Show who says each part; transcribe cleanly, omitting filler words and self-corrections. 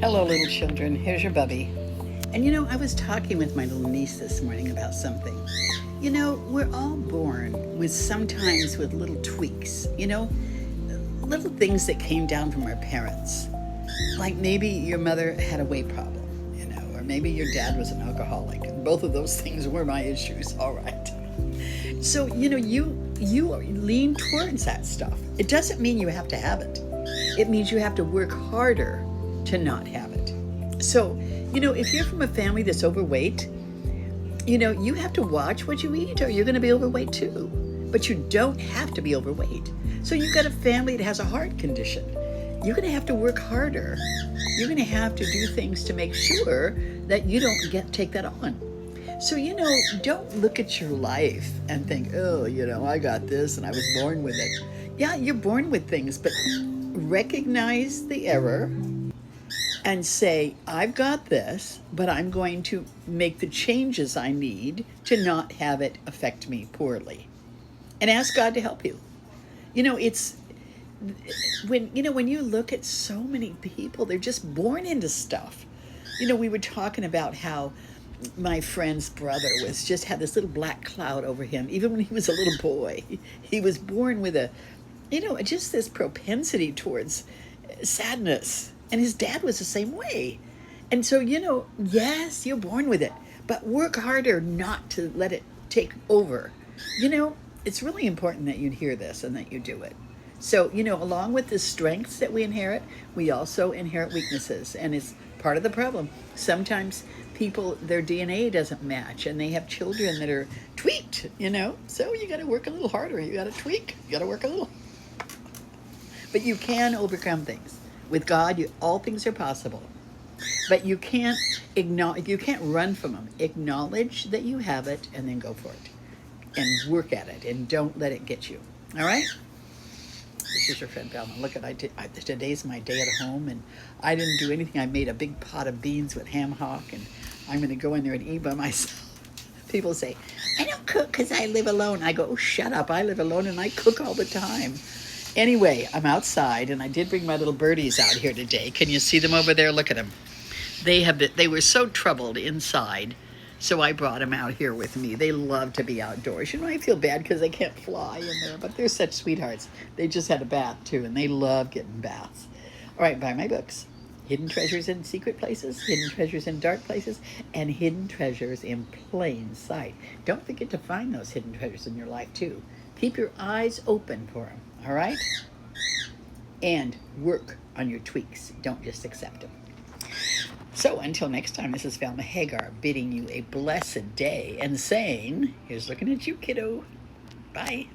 Speaker 1: Hello, little children. Here's your bubby. And I was talking with my little niece this morning about something. We're all born with sometimes with little tweaks, little things that came down from our parents. Like maybe your mother had a weight problem, or maybe your dad was an alcoholic. And both of those things were my issues, all right. So, you lean towards that stuff. It doesn't mean you have to have it. It means you have to work harder to not have it. So, if you're from a family that's overweight, you have to watch what you eat or you're going to be overweight too. But you don't have to be overweight. So you've got a family that has a heart condition. You're going to have to work harder. You're going to have to do things to make sure that you don't take that on. So, don't look at your life and think, oh, I got this and I was born with it. Yeah, you're born with things, but recognize the error and say, I've got this, but I'm going to make the changes I need to not have it affect me poorly. And ask God to help you. It's when you look at so many people, they're just born into stuff. We were talking about how my friend's brother had this little black cloud over him. Even when he was a little boy, he was born with just this propensity towards sadness. And his dad was the same way. And so, yes, you're born with it, but work harder not to let it take over. It's really important that you hear this and that you do it. So, along with the strengths that we inherit, we also inherit weaknesses. And it's part of the problem. Sometimes people, their DNA doesn't match and they have children that are tweaked, So you got to work a little harder. You got to tweak. You got to work a little. But you can overcome things. With God, all things are possible. But you can't run from them. Acknowledge that you have it and then go for it. And work at it and don't let it get you. All right? This is your friend Velma. Look, today's my day at home and I didn't do anything. I made a big pot of beans with ham hock and I'm going to go in there and eat by myself. People say, I don't cook because I live alone. I go, oh, shut up. I live alone and I cook all the time. Anyway, I'm outside, and I did bring my little birdies out here today. Can you see them over there? Look at them. They were so troubled inside, so I brought them out here with me. They love to be outdoors. I feel bad because they can't fly in there, but they're such sweethearts. They just had a bath, too, and they love getting baths. All right, buy my books. Hidden Treasures in Secret Places, Hidden Treasures in Dark Places, and Hidden Treasures in Plain Sight. Don't forget to find those hidden treasures in your life, too. Keep your eyes open for them. All right? And work on your tweaks. Don't just accept them. So until next time, this is Velma Hagar bidding you a blessed day and saying, here's looking at you, kiddo. Bye.